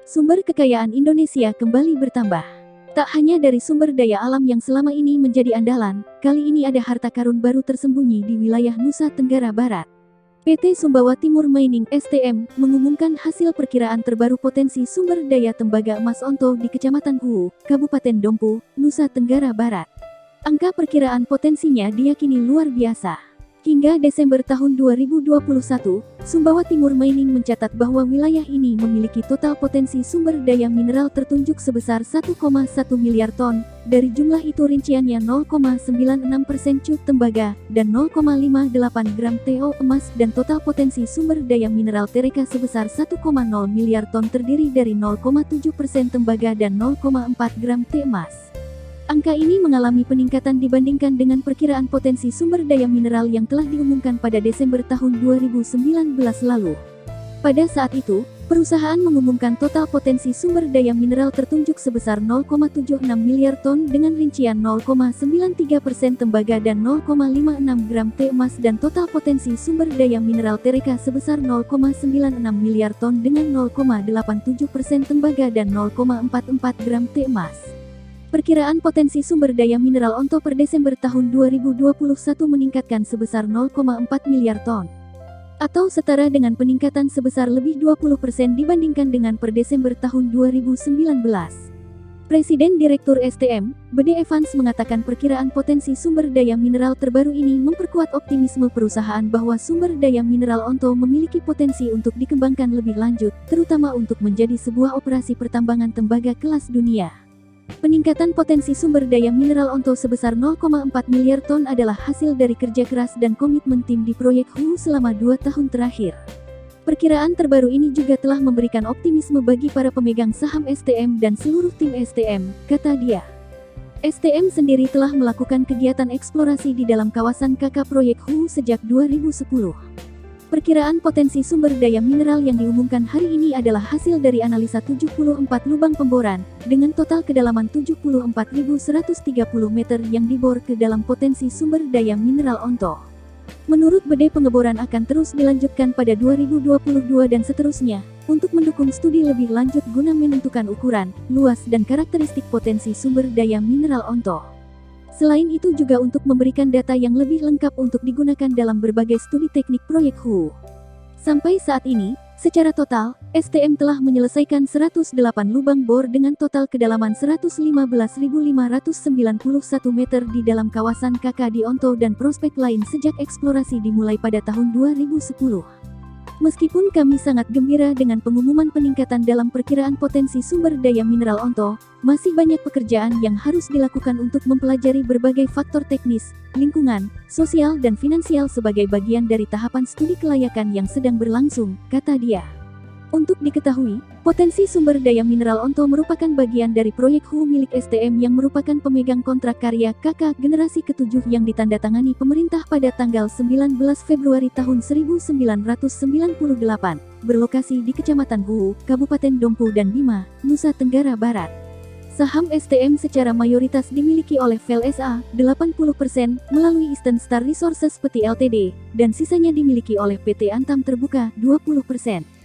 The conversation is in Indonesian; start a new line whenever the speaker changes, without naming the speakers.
Sumber kekayaan Indonesia kembali bertambah. Tak hanya dari sumber daya alam yang selama ini menjadi andalan, kali ini ada harta karun baru tersembunyi di wilayah Nusa Tenggara Barat. PT Sumbawa Timur Mining (STM) mengumumkan hasil perkiraan terbaru potensi sumber daya tembaga emas onto di Kecamatan Huu, Kabupaten Dompu, Nusa Tenggara Barat. Angka perkiraan potensinya diyakini luar biasa. Hingga Desember tahun 2021, Sumbawa Timur Mining mencatat bahwa wilayah ini memiliki total potensi sumber daya mineral tertunjuk sebesar 1,1 miliar ton. Dari jumlah itu rinciannya 0,96% cuk tembaga dan 0,58 gram TO emas, dan total potensi sumber daya mineral Tereka sebesar 1,0 miliar ton terdiri dari 0,7% tembaga dan 0,4 gram T emas. Angka ini mengalami peningkatan dibandingkan dengan perkiraan potensi sumber daya mineral yang telah diumumkan pada Desember tahun 2019 lalu. Pada saat itu, perusahaan mengumumkan total potensi sumber daya mineral tertunjuk sebesar 0,76 miliar ton dengan rincian 0,93% tembaga dan 0,56 gram T emas, dan total potensi sumber daya mineral Tereka sebesar 0,96 miliar ton dengan 0,87% tembaga dan 0,44 gram T emas. Perkiraan potensi sumber daya mineral onto per Desember tahun 2021 meningkatkan sebesar 0,4 miliar ton, atau setara dengan peningkatan sebesar lebih 20% dibandingkan dengan per Desember tahun 2019. Presiden Direktur STM, Bede Evans mengatakan perkiraan potensi sumber daya mineral terbaru ini memperkuat optimisme perusahaan bahwa sumber daya mineral onto memiliki potensi untuk dikembangkan lebih lanjut, terutama untuk menjadi sebuah operasi pertambangan tembaga kelas dunia. Peningkatan potensi sumber daya mineral onto sebesar 0,4 miliar ton adalah hasil dari kerja keras dan komitmen tim di proyek Huu selama 2 tahun terakhir. Perkiraan terbaru ini juga telah memberikan optimisme bagi para pemegang saham STM dan seluruh tim STM, kata dia. STM sendiri telah melakukan kegiatan eksplorasi di dalam kawasan KK proyek Huu sejak 2010. Perkiraan potensi sumber daya mineral yang diumumkan hari ini adalah hasil dari analisa 74 lubang pemboran, dengan total kedalaman 74.130 meter yang dibor ke dalam potensi sumber daya mineral onto. Menurut Bede, pengeboran akan terus dilanjutkan pada 2022 dan seterusnya, untuk mendukung studi lebih lanjut guna menentukan ukuran, luas dan karakteristik potensi sumber daya mineral onto. Selain itu juga untuk memberikan data yang lebih lengkap untuk digunakan dalam berbagai studi teknik proyek Huu. Sampai saat ini, secara total, STM telah menyelesaikan 108 lubang bor dengan total kedalaman 115.591 meter di dalam kawasan KK di Onto dan prospek lain sejak eksplorasi dimulai pada tahun 2010. Meskipun kami sangat gembira dengan pengumuman peningkatan dalam perkiraan potensi sumber daya mineral onto, masih banyak pekerjaan yang harus dilakukan untuk mempelajari berbagai faktor teknis, lingkungan, sosial dan finansial sebagai bagian dari tahapan studi kelayakan yang sedang berlangsung, kata dia. Untuk diketahui, potensi sumber daya mineral onto merupakan bagian dari proyek Huu milik STM yang merupakan pemegang kontrak karya KK generasi ke-7 yang ditandatangani pemerintah pada tanggal 19 Februari tahun 1998, berlokasi di Kecamatan Huu, Kabupaten Dompu dan Bima, Nusa Tenggara Barat. Saham STM secara mayoritas dimiliki oleh VEL SA, 80%, melalui Eastern Star Resources Peti Ltd, dan sisanya dimiliki oleh PT Antam Terbuka, 20%.